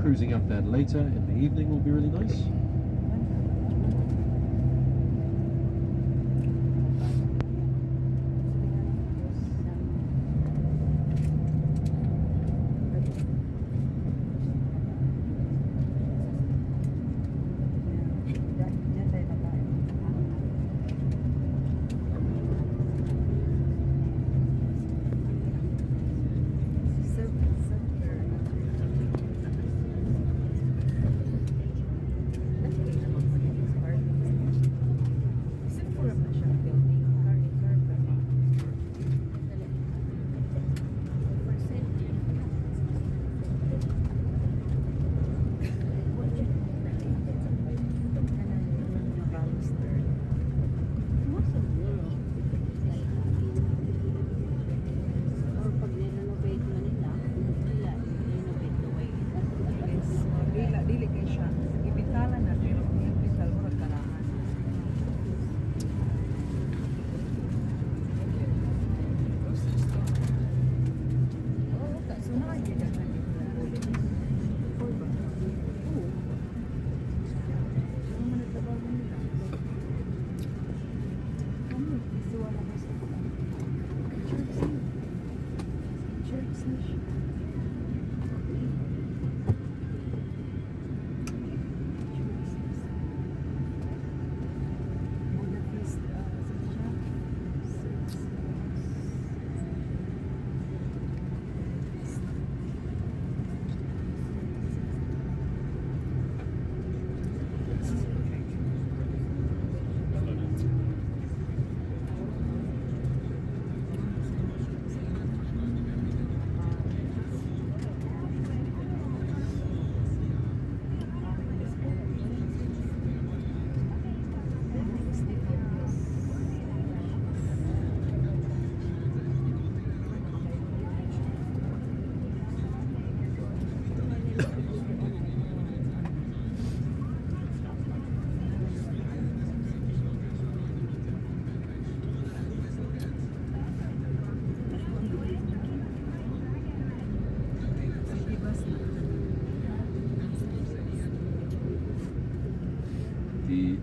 Cruising up there later in the evening will be really nice.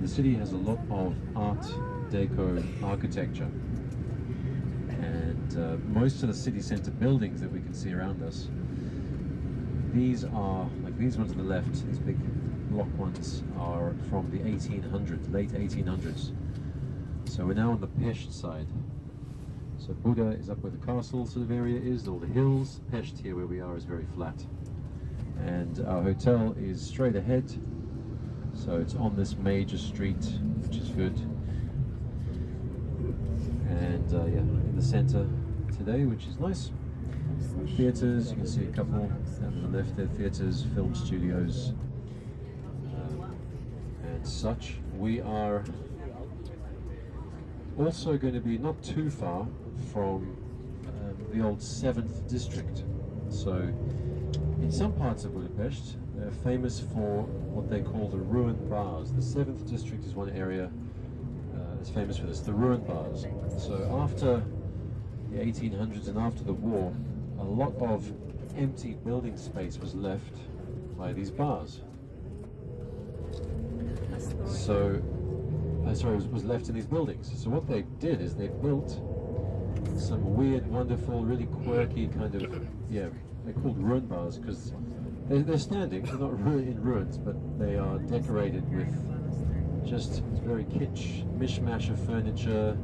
The city has a lot of Art Deco architecture, and most of the city centre buildings that we can see around us, these are, like these ones on the left, these big block ones are from the 1800s, late 1800s. So we're now on the Pest side. So Buda is up where the castle sort of area is, all the hills. Pest here where we are is very flat. And our hotel is straight ahead. So it's on this major street, which is good. And yeah, in the center today, which is nice. Theatres, you can see a couple down to the left there, theatres, film studios, and such. We are also going to be not too far from the old 7th district. So in some parts of Budapest, they're famous for what they call the ruined bars. The 7th district is one area that's famous for this, the ruined bars. So after the 1800s and after the war, a lot of empty building space was left by these bars. So, sorry, was left in these buildings. So what they did is they built some weird, wonderful, really quirky kind of, yeah, they're called ruin bars because they're standing, they're not in ruins, but they are decorated with just very kitsch, mishmash of furniture,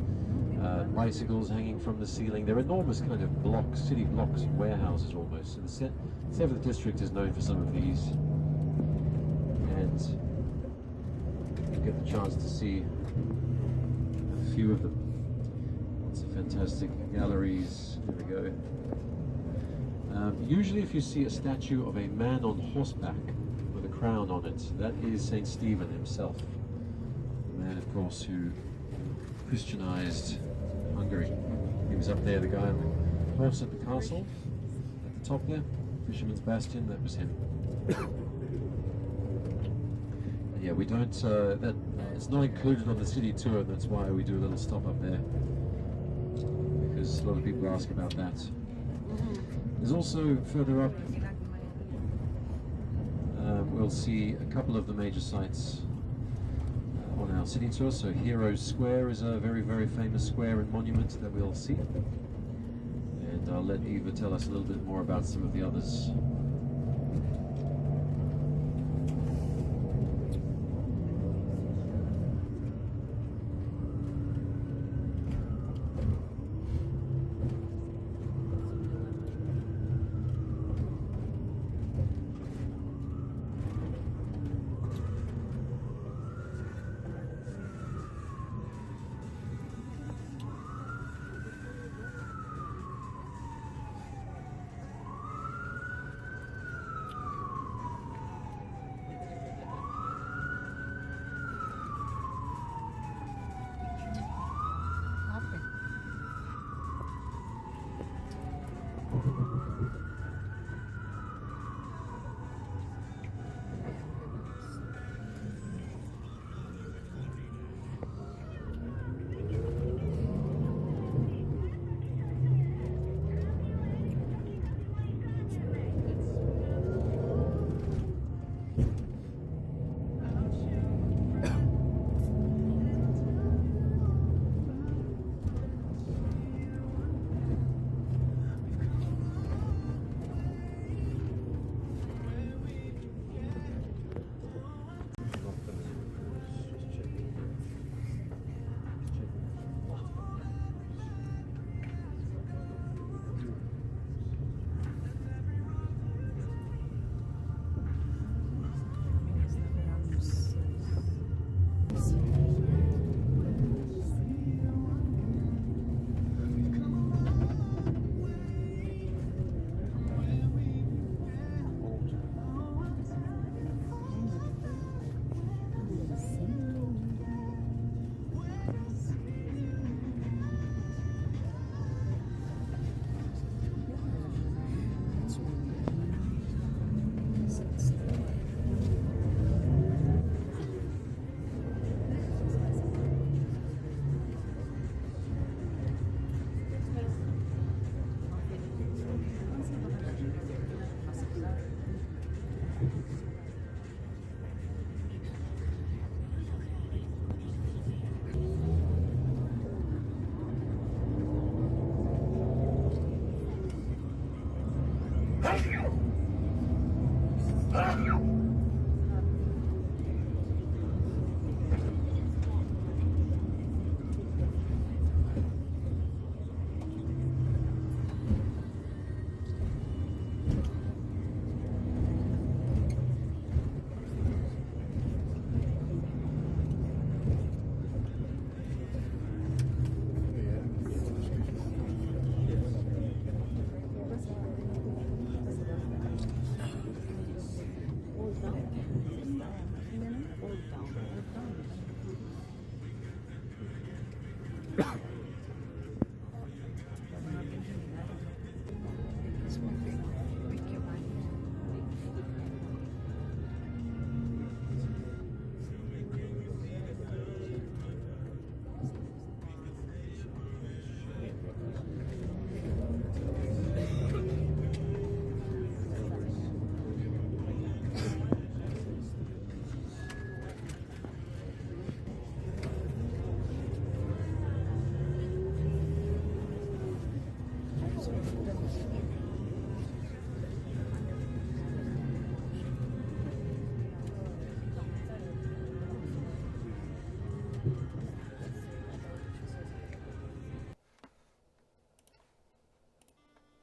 bicycles hanging from the ceiling. They're enormous kind of blocks, city blocks, warehouses almost. So the 7th district is known for some of these. And you get the chance to see a few of them. Lots of fantastic galleries. There we go. Usually if you see a statue of a man on horseback with a crown on it, that is Saint Stephen himself. The man, of course, who Christianized Hungary. He was up there, the guy on the horse at the castle, at the top there, Fisherman's Bastion, that was him. And yeah, we don't, it's not included on the city tour, and that's why we do a little stop up there, because a lot of people ask about that. There's also further up, we'll see a couple of the major sites on our city tour. So Heroes Square is a very, very famous square and monument that we'll see. And I'll let Eva tell us a little bit more about some of the others.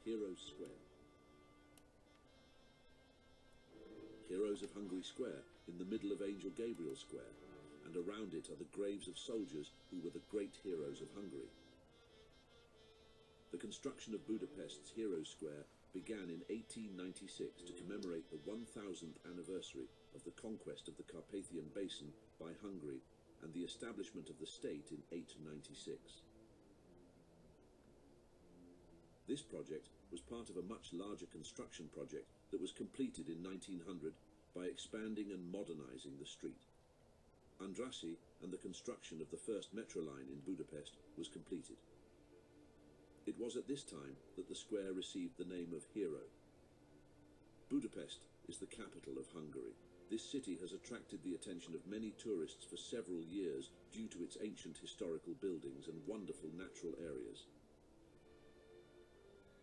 Heroes Square. Heroes of Hungary Square in the middle of Angel Gabriel Square, and around it are the graves of soldiers who were the great heroes of Hungary. The construction of Budapest's Heroes Square began in 1896 to commemorate the 1000th anniversary of the conquest of the Carpathian Basin by Hungary and the establishment of the state in 896. This project was part of a much larger construction project that was completed in 1900 by expanding and modernizing the street. Andrassy and the construction of the first metro line in Budapest was completed. It was at this time that the square received the name of Hero. Budapest is the capital of Hungary. This city has attracted the attention of many tourists for several years due to its ancient historical buildings and wonderful natural areas.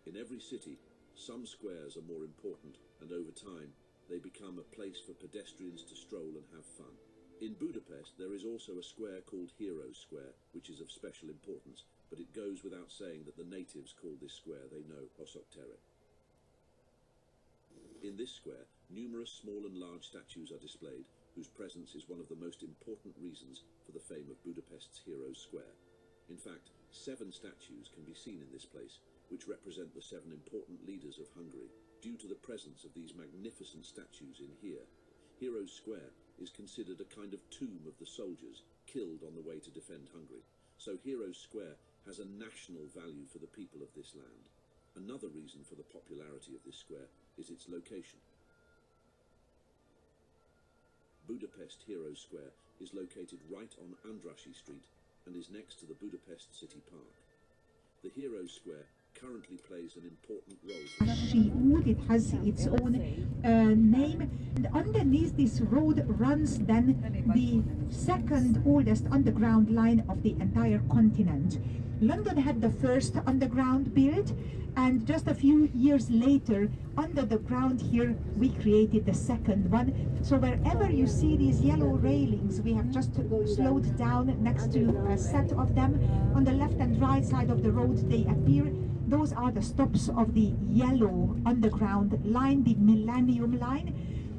In every city, some squares are more important, and over time, they become a place for pedestrians to stroll and have fun. In Budapest, there is also a square called Heroes Square, which is of special importance, but it goes without saying that the natives call this square they know Hosok Tere. In this square, numerous small and large statues are displayed, whose presence is one of the most important reasons for the fame of Budapest's Heroes Square. In fact, 7 statues can be seen in this place, which represent the 7 important leaders of Hungary. Due to the presence of these magnificent statues in here, Heroes Square is considered a kind of tomb of the soldiers killed on the way to defend Hungary. So Heroes Square has a national value for the people of this land. Another reason for the popularity of this square is its location. Budapest Heroes Square is located right on Andrassy Street and is next to the Budapest City Park. The Heroes Square currently plays an important role. It has its own name, and underneath this road runs then the second oldest underground line of the entire continent. London had the first underground built, and just a few years later, under the ground here, we created the second one. So wherever you see these yellow railings, we have just slowed down next to a set of them. On the left and right side of the road, they appear. Those are the stops of the yellow underground line, the Millennium Line,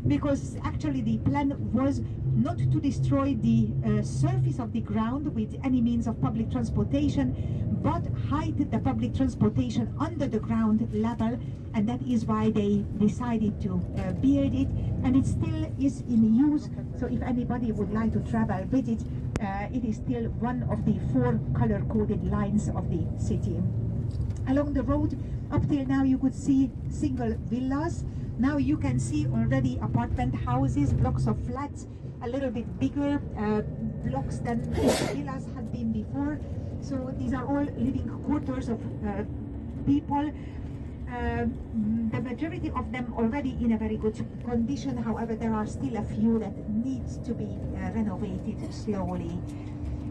because actually the plan was not to destroy the surface of the ground with any means of public transportation, but hide the public transportation under the ground level, and that is why they decided to build it, and it still is in use. So if anybody would like to travel with it, it is still one of the 4 color-coded lines of the city. Along the road, up till now, you could see single villas. Now you can see already apartment houses, blocks of flats, a little bit bigger blocks than villas had been before. So these are all living quarters of people. The majority of them already in a very good condition. However, there are still a few that needs to be renovated slowly.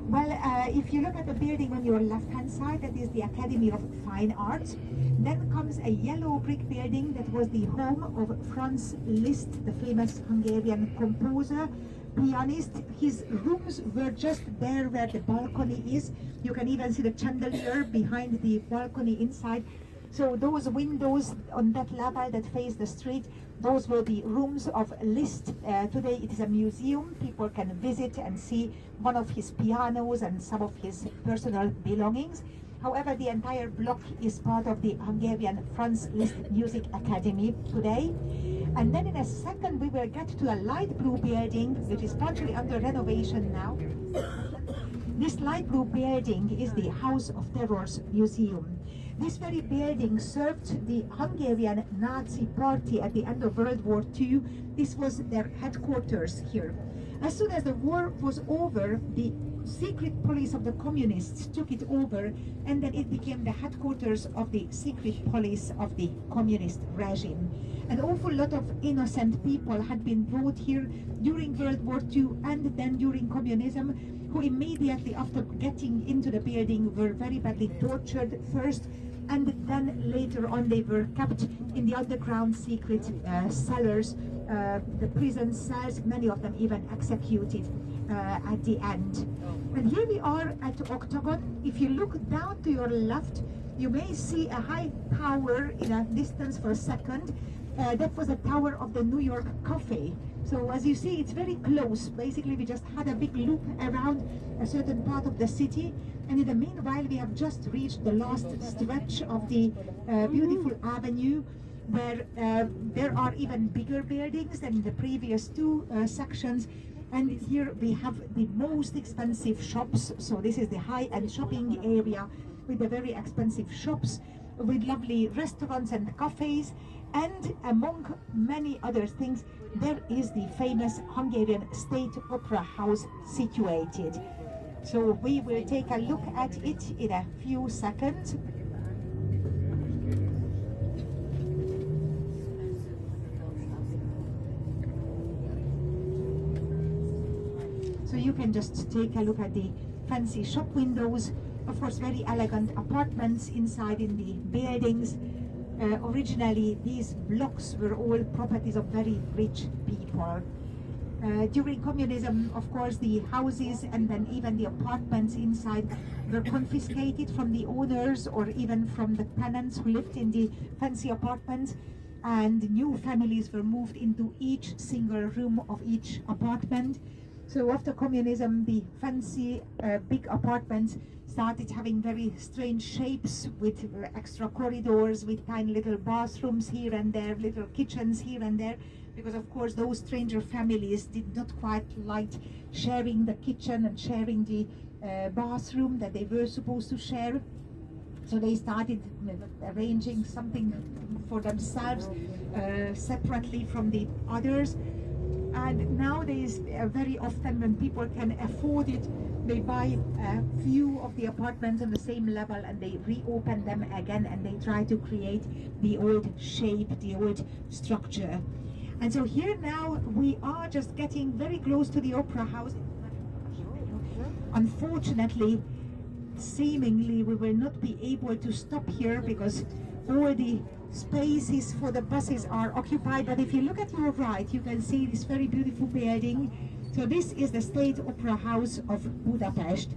Well, if you look at the building on your left-hand side, that is the Academy of Fine Arts. Then comes a yellow brick building that was the home of Franz Liszt, the famous Hungarian composer, pianist. His rooms were just there where the balcony is. You can even see the chandelier behind the balcony inside. So those windows on that level that face the street, those were the rooms of Liszt. Today it is a museum. People can visit and see one of his pianos and some of his personal belongings. However, the entire block is part of the Hungarian Franz Liszt Music Academy today. And then in a second we will get to a light blue building, which is partially under renovation now. This light blue building is the House of Terrors Museum. This very building served the Hungarian Nazi Party at the end of World War II. This was their headquarters here. As soon as the war was over, the secret police of the communists took it over, and then it became the headquarters of the secret police of the communist regime. An awful lot of innocent people had been brought here during World War II and then during communism, who immediately after getting into the building were very badly tortured first, and then later on they were kept in the underground secret cellars, the prison cells, many of them even executed at the end. And here we are at Octagon. If you look down to your left, you may see a high tower in a distance for a second. That was a tower of the New York Cafe. So as you see, it's very close. Basically, we just had a big loop around a certain part of the city. And in the meanwhile, we have just reached the last stretch of the beautiful avenue, where there are even bigger buildings than in the previous two sections. And here we have the most expensive shops. So this is the high-end shopping area with the very expensive shops, with lovely restaurants and cafes. And among many other things, there is the famous Hungarian State Opera House situated. So we will take a look at it in a few seconds. So you can just take a look at the fancy shop windows. Of course, very elegant apartments inside in the buildings. Originally, these blocks were all properties of very rich people. During communism, of course, the houses and then even the apartments inside were confiscated from the owners or even from the tenants who lived in the fancy apartments, and new families were moved into each single room of each apartment. So after communism, the fancy big apartments started having very strange shapes with extra corridors, with tiny little bathrooms here and there, little kitchens here and there, because of course those stranger families did not quite like sharing the kitchen and sharing the bathroom that they were supposed to share. So they started arranging something for themselves separately from the others. And nowadays, very often when people can afford it, they buy a few of the apartments on the same level and they reopen them again, and they try to create the old shape, the old structure. And so here now we are just getting very close to the Opera House. Unfortunately, seemingly we will not be able to stop here because all the spaces for the buses are occupied. But if you look at your right, you can see this very beautiful building. So this is the State Opera House of Budapest.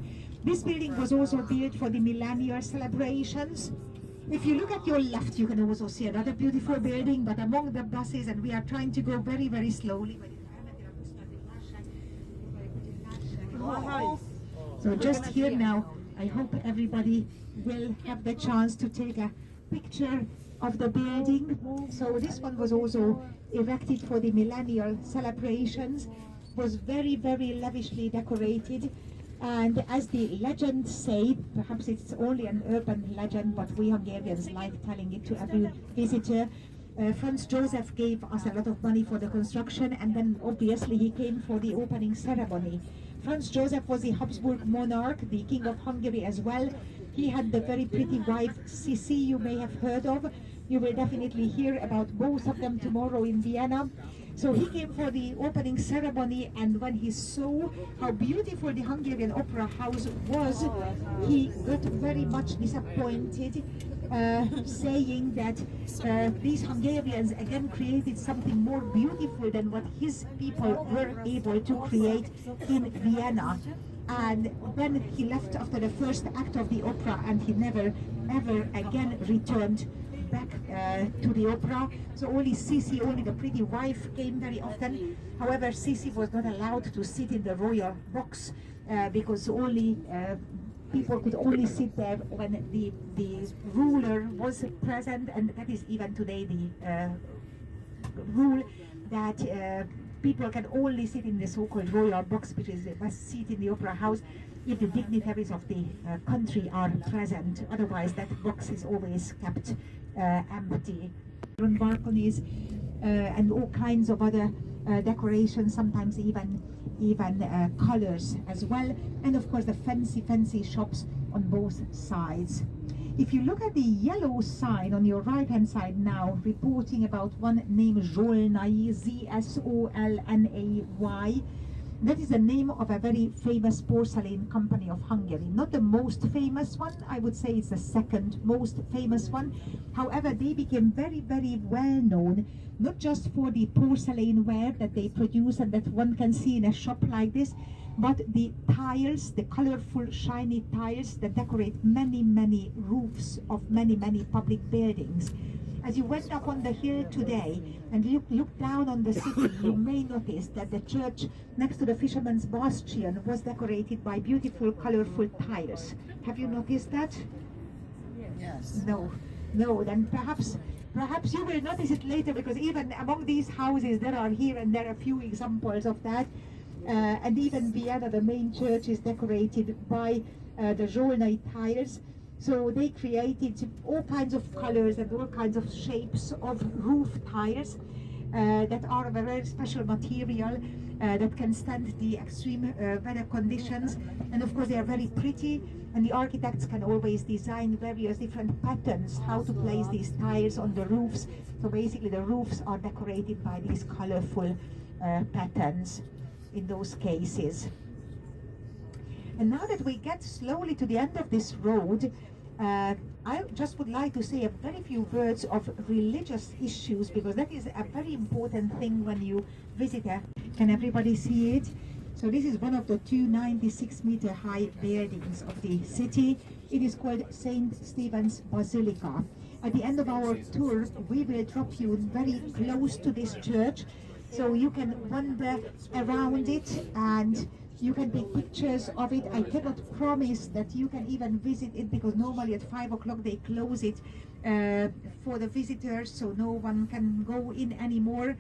This building was also built for the millennial celebrations. If you look at your left, you can also see another beautiful building, but among the buses, and we are trying to go very, very slowly. So just here now, I hope everybody will have the chance to take a picture of the building. So this one was also erected for the millennial celebrations, was very, very lavishly decorated. And as the legends say, perhaps it's only an urban legend, but we Hungarians like telling it to every visitor. Franz Joseph gave us a lot of money for the construction, and then obviously he came for the opening ceremony. Franz Joseph was the Habsburg monarch, the King of Hungary as well. He had the very pretty wife Sisi, you may have heard of. You will definitely hear about both of them tomorrow in Vienna. So he came for the opening ceremony, and when he saw how beautiful the Hungarian Opera House was, he got very much disappointed, saying that these Hungarians again created something more beautiful than what his people were able to create in Vienna. And then he left after the first act of the opera, and he never ever again returned back to the opera. So only Sisi, only the pretty wife, came very often. However, Sisi was not allowed to sit in the royal box because only people could only sit there when the ruler was present, and that is even today the rule, that people can only sit in the so-called royal box, which is the best seat in the opera house. if the dignitaries of the country are present. Otherwise, that box is always kept empty. On balconies and all kinds of other decorations, sometimes even colors as well, and of course the fancy shops on both sides. If you look at the yellow sign on your right hand side now, reporting about one named Zsolnai, Zsolnay, that is the name of a very famous porcelain company of Hungary. Not the most famous one, I would say it's the second most famous one. However, they became very well known, not just for the porcelain ware that they produce and that one can see in a shop like this, but the tiles, the colorful shiny tiles that decorate many roofs of many public buildings. As you went up on the hill today and look down on the city, you may notice that the church next to the Fisherman's Bastion was decorated by beautiful, colorful tiles. Have you noticed that? Yes. No, then perhaps you will notice it later, because even among these houses there are here and there a few examples of that. And even Vienna, the main church, is decorated by the Zsolnay tiles. So they created all kinds of colors and all kinds of shapes of roof tiles that are of a very special material that can stand the extreme weather conditions. And of course they are very pretty, and the architects can always design various different patterns how to place these tiles on the roofs. So basically the roofs are decorated by these colorful patterns in those cases. And now that we get slowly to the end of this road, I just would like to say a very few words of religious issues, because that is a very important thing when you visit a... Can everybody see it? So this is one of the two 96-meter high buildings of the city. It is called St. Stephen's Basilica. At the end of our tour, we will drop you very close to this church, so you can wander around it and you can take pictures of it. I cannot promise that you can even visit it, because normally at 5 o'clock they close it for the visitors, so no one can go in anymore.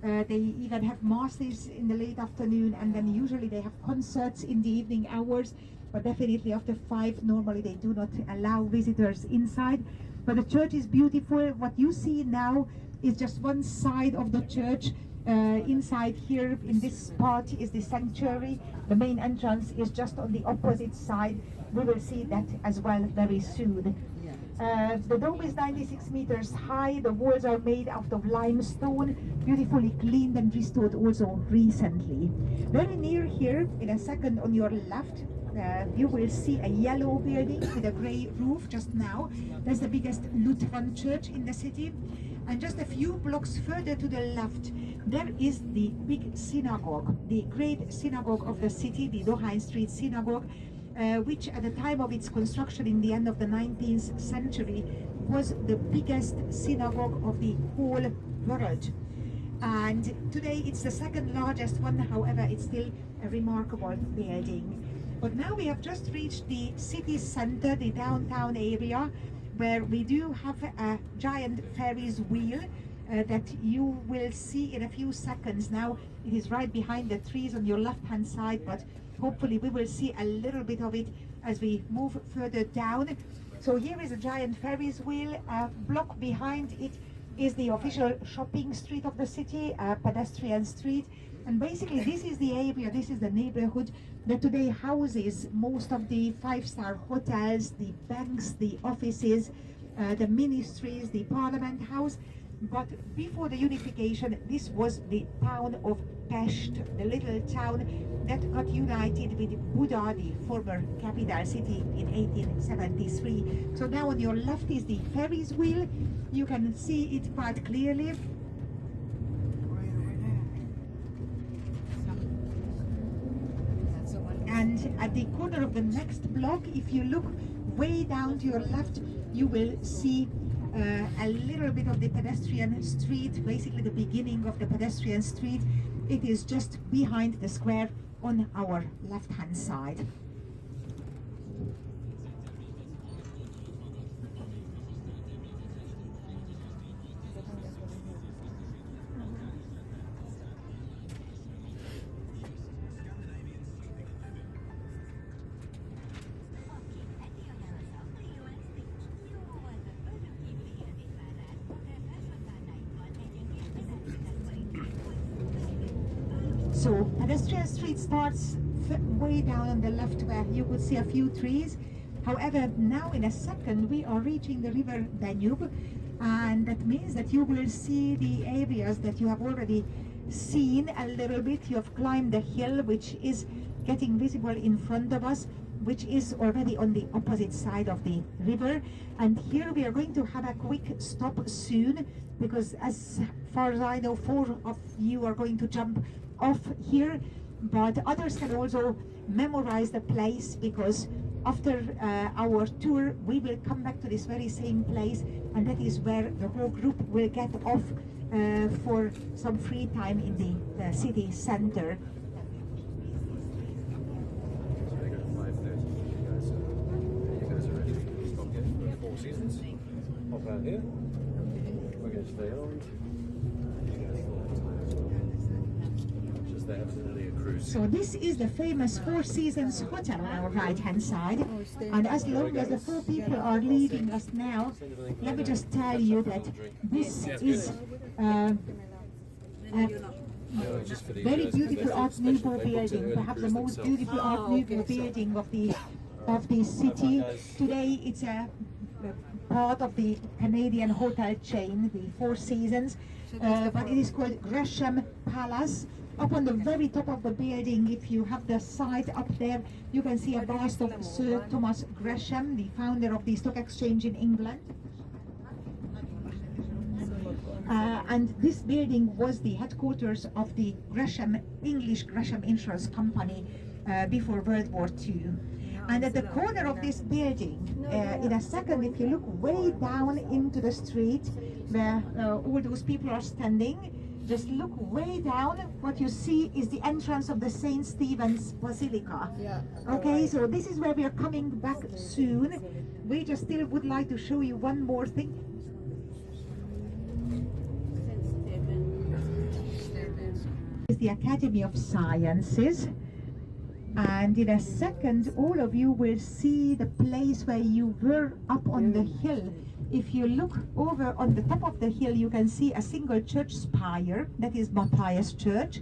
They even have masses in the late afternoon, and then usually they have concerts in the evening hours, but definitely after 5 normally they do not allow visitors inside. But the church is beautiful. What you see now is just one side of the church. Inside here in this part is the sanctuary. The main entrance is just on the opposite side. We will see that as well very soon. The dome is 96 meters high. The walls are made out of limestone, beautifully cleaned and restored also recently. Very near here, in a second on your left, you will see a yellow building with a grey roof just now. That's the biggest Lutheran church in the city. And just a few blocks further to the left, there is the big synagogue, the great synagogue of the city, the Dohány Street Synagogue, which at the time of its construction in the end of the 19th century was the biggest synagogue of the whole world. And today it's the second largest one, however it's still a remarkable building. But now we have just reached the city center, the downtown area, where we do have a giant Ferris wheel that you will see in a few seconds. Now it is right behind the trees on your left hand side, but hopefully we will see a little bit of it as we move further down. So here is a giant Ferris wheel. A block behind it is the official shopping street of the city, a pedestrian street. And basically this is the area, this is the neighborhood that today houses most of the 5-star hotels, the banks, the offices, the ministries, the parliament house. But before the unification, this was the town of Pest, the little town that got united with Buda, the former capital city, in 1873. So now on your left is the Ferris wheel. You can see it quite clearly. And at the corner of the next block, if you look way down to your left, you will see a little bit of the pedestrian street, basically the beginning of the pedestrian street. It is just behind the square on our left hand side. So pedestrian street starts way down on the left where you could see a few trees. However, now in a second we are reaching the river Danube, and that means that you will see the areas that you have already seen a little bit. You have climbed the hill which is getting visible in front of us, which is already on the opposite side of the river. And here we are going to have a quick stop soon, because as far as I know 4 of you are going to jump off here, but others can also memorize the place, because after our tour we will come back to this very same place, and that is where the whole group will get off for some free time in the city center. Seasons. Hop out here. We're going to stay on. Just there, absolutely a cruise. So this is the famous Four Seasons Hotel on our right hand side, and as long as the 4 people are leaving us now, let me just tell you that this is very beautiful Art Nouveau building, perhaps the most beautiful Art Nouveau building of the city. Today it's a part of the Canadian hotel chain, the Four Seasons, but it is called Gresham Palace. Up on the very top of the building, if you have the sight up there, you can see a bust of Sir Thomas Gresham, the founder of the stock exchange in England. And this building was the headquarters of the English Gresham Insurance Company before World War II. And at the corner of this building, in a second, if you look way down into the street where all those people are standing, just look way down, what you see is the entrance of the St. Stephen's Basilica. Yeah. Okay, so this is where we are coming back soon. We just still would like to show you one more thing. Is the Academy of Sciences. And in a second, all of you will see the place where you were up on the hill. If you look over on the top of the hill, you can see a single church spire, that is Matthias Church.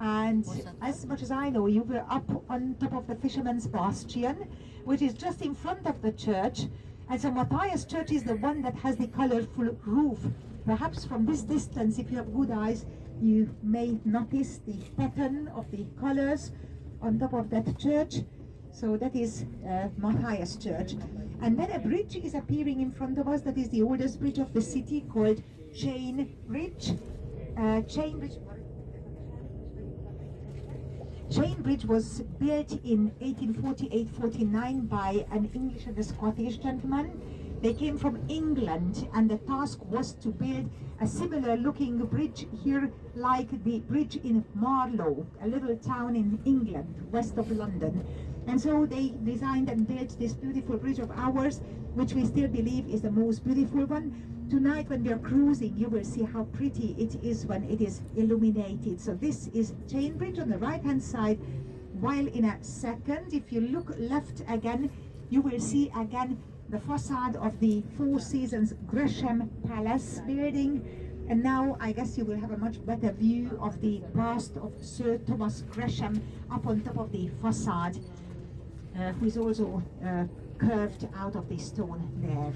And as much as I know, you were up on top of the Fisherman's Bastion, which is just in front of the church. And so Matthias Church is the one that has the colorful roof. Perhaps from this distance, if you have good eyes, you may notice the pattern of the colors on top of that church. So that is Matthias Church. And then a bridge is appearing in front of us. That is the oldest bridge of the city, called Chain Bridge. Chain Bridge was built in 1848-49 by an English and a Scottish gentleman. They came from England, and the task was to build a similar looking bridge here, like the bridge in Marlow, a little town in England, west of London. And so they designed and built this beautiful bridge of ours, which we still believe is the most beautiful one. Tonight when we are cruising, you will see how pretty it is when it is illuminated. So this is Chain Bridge on the right hand side, while in a second, if you look left again, you will see again the facade of the Four Seasons Gresham Palace building. And now I guess you will have a much better view of the bust of Sir Thomas Gresham up on top of the facade, who is also curved out of the stone there.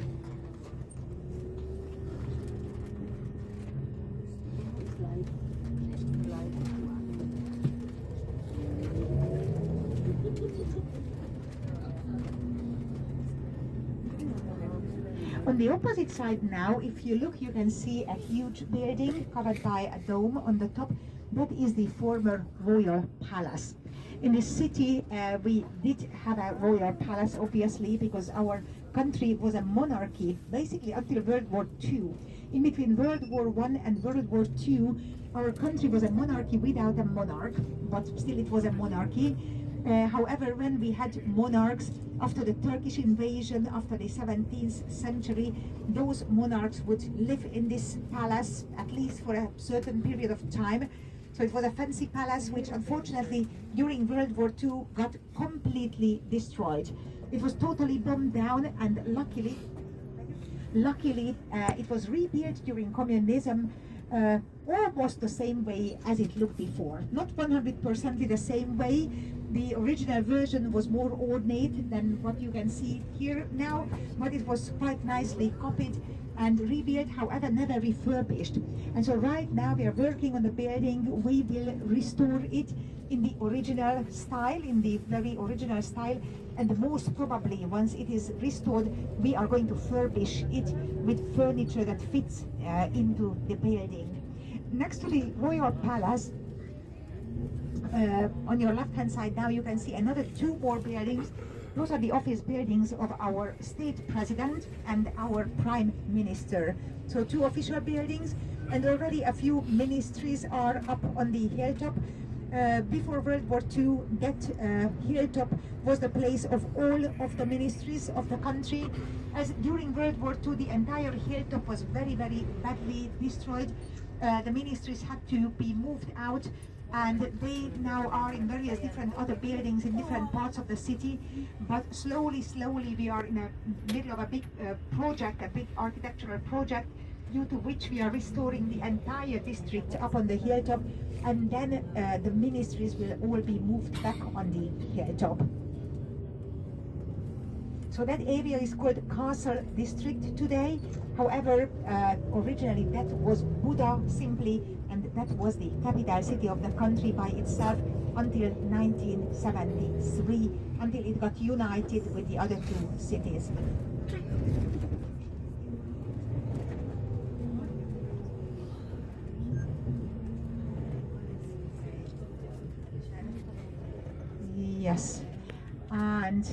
On the opposite side now, if you look, you can see a huge building covered by a dome on the top. That is the former royal palace. In this city, we did have a royal palace, obviously, because our country was a monarchy, basically until World War II. In between World War I and World War II, our country was a monarchy without a monarch, but still it was a monarchy. However, when we had monarchs, after the Turkish invasion, after the 17th century, those monarchs would live in this palace, at least for a certain period of time. So it was a fancy palace, which unfortunately, during World War II, got completely destroyed. It was totally bombed down, and luckily, it was rebuilt during communism, almost the same way as it looked before. Not 100% the same way. The original version was more ornate than what you can see here now, but it was quite nicely copied and rebuilt, however never refurbished. And so right now we are working on the building. We will restore it in the original style, in the very original style, and most probably once it is restored, we are going to furbish it with furniture that fits into the building. Next to the Royal Palace, on your left hand side now you can see another two more buildings. Those are the office buildings of our state president and our prime minister. So two official buildings, and already a few ministries are up on the hilltop. Before World War II, that hilltop was the place of all of the ministries of the country. As during World War II, the entire hilltop was very, very badly destroyed. The ministries had to be moved out, and they now are in various different other buildings in different parts of the city. But slowly we are in the middle of a big project, a big architectural project, due to which we are restoring the entire district up on the hilltop, and then the ministries will all be moved back on the hilltop. So that area is called Castle District today. However, originally that was Buda simply, and that was the capital city of the country by itself until 1973, until it got united with the other two cities. Yes, and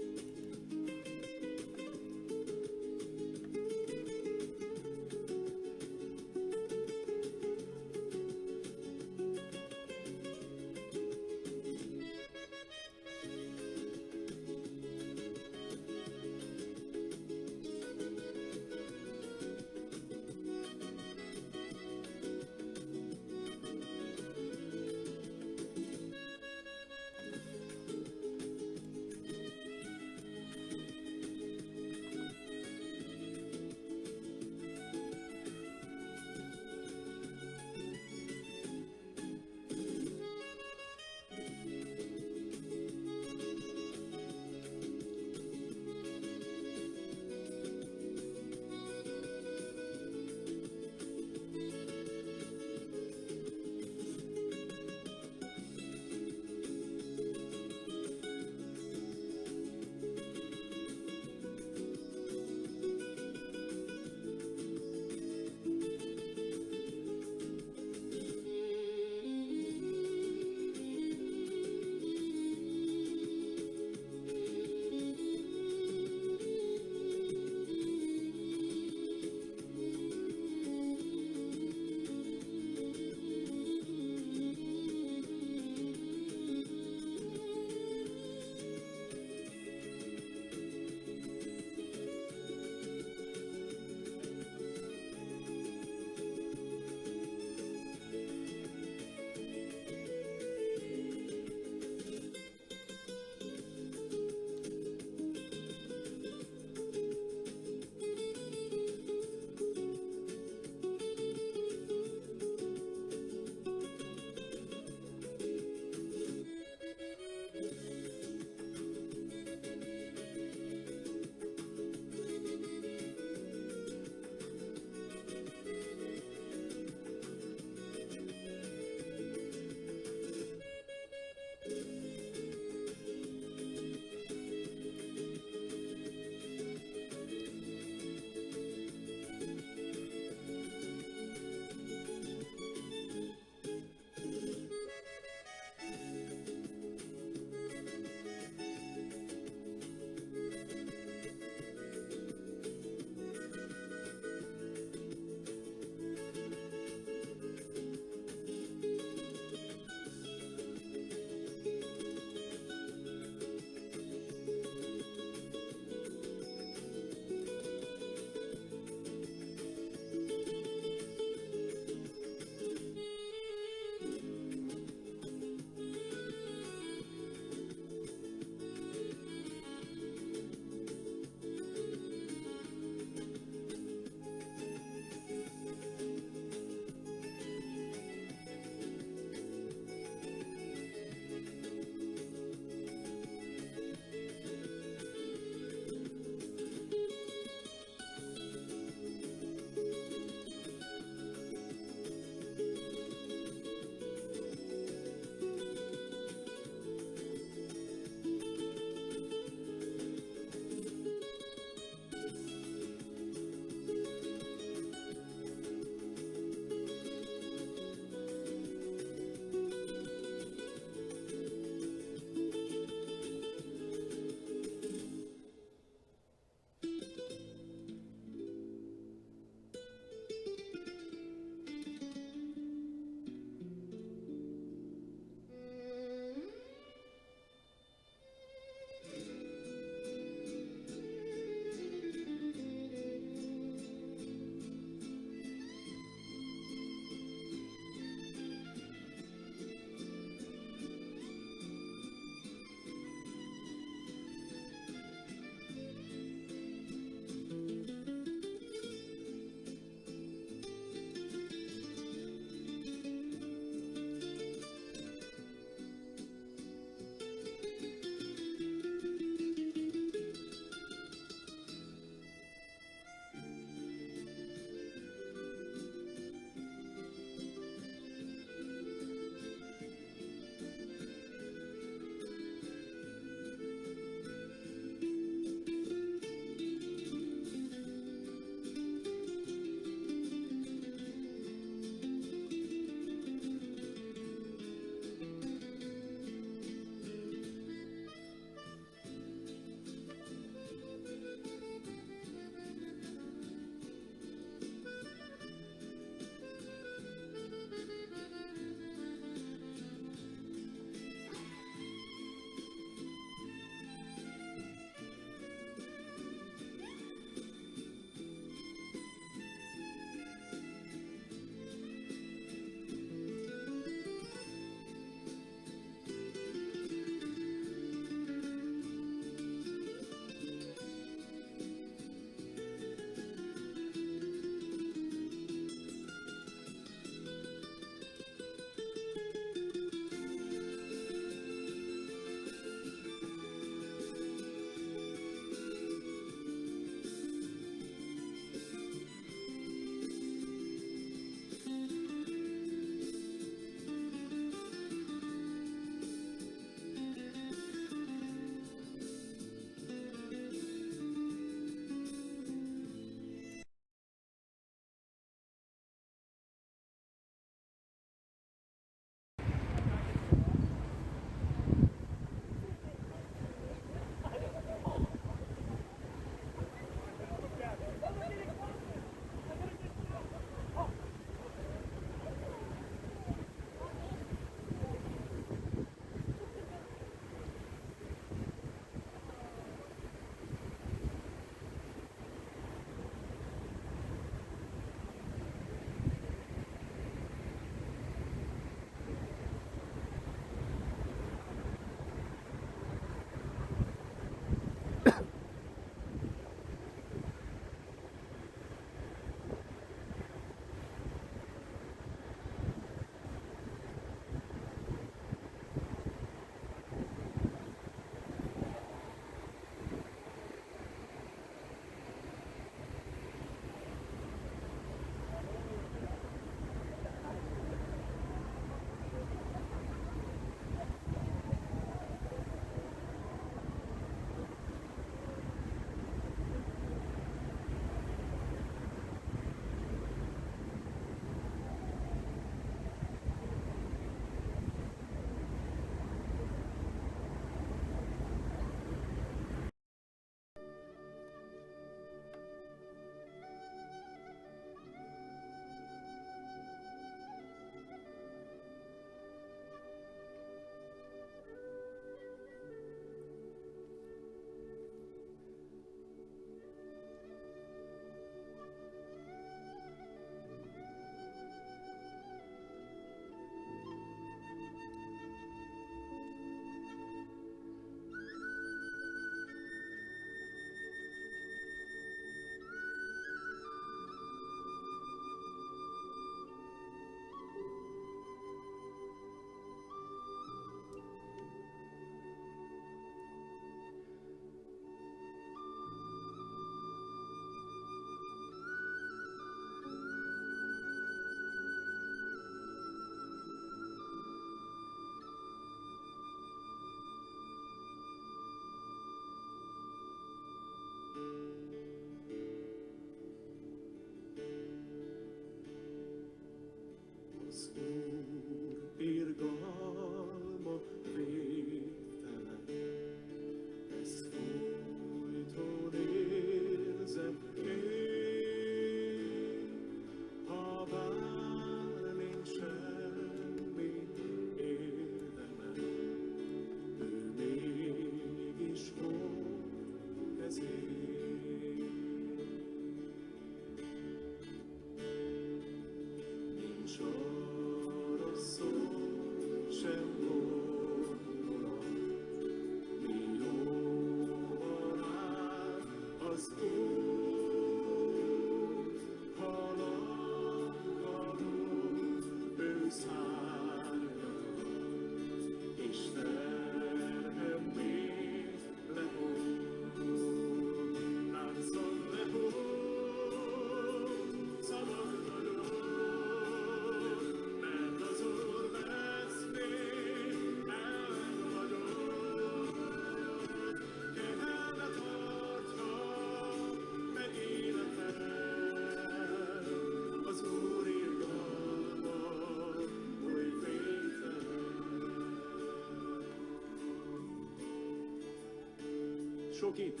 Sok itt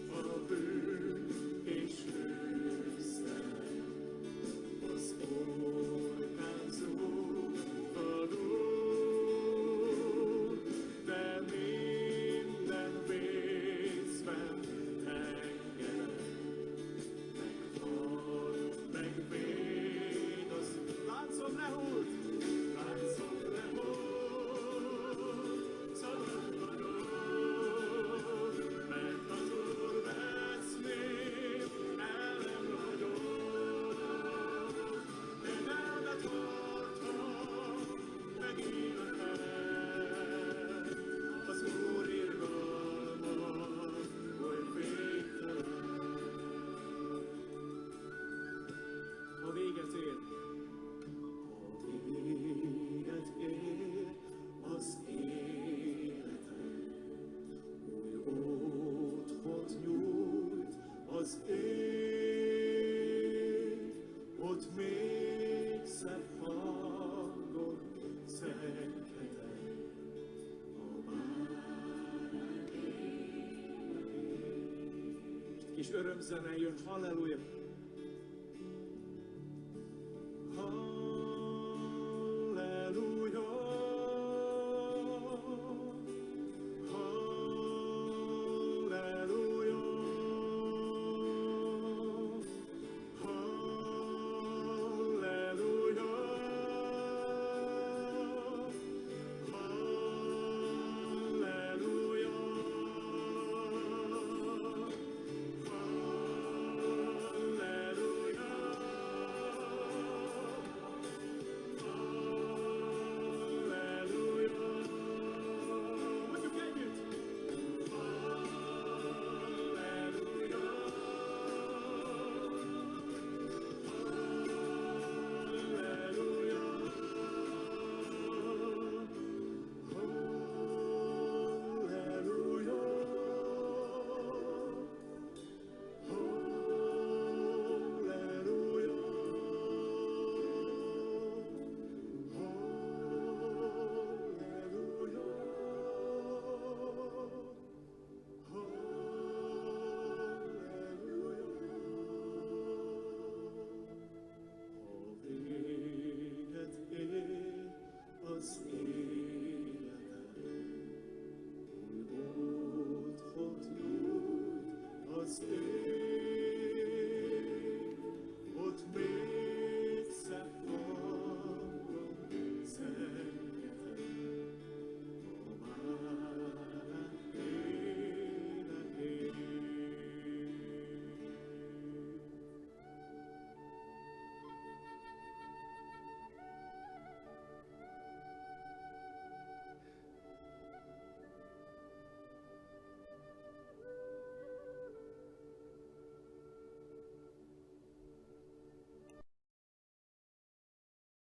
a bő és főztem, az orkánzó vadul, de minden vészben engedem, megvan, megvéd az láncom lehult, láncom lehult, szabad vagyok, mert az Úr vesz még, el nem ragyog, ennemet hordtam, meg életem, az Úr irgalma, oly végtelen. A véget ér, az életem, új otthont nyújt az ég, ott még szebb hangon szenkedem a bárányért. Kis örömzene jön, halleluja!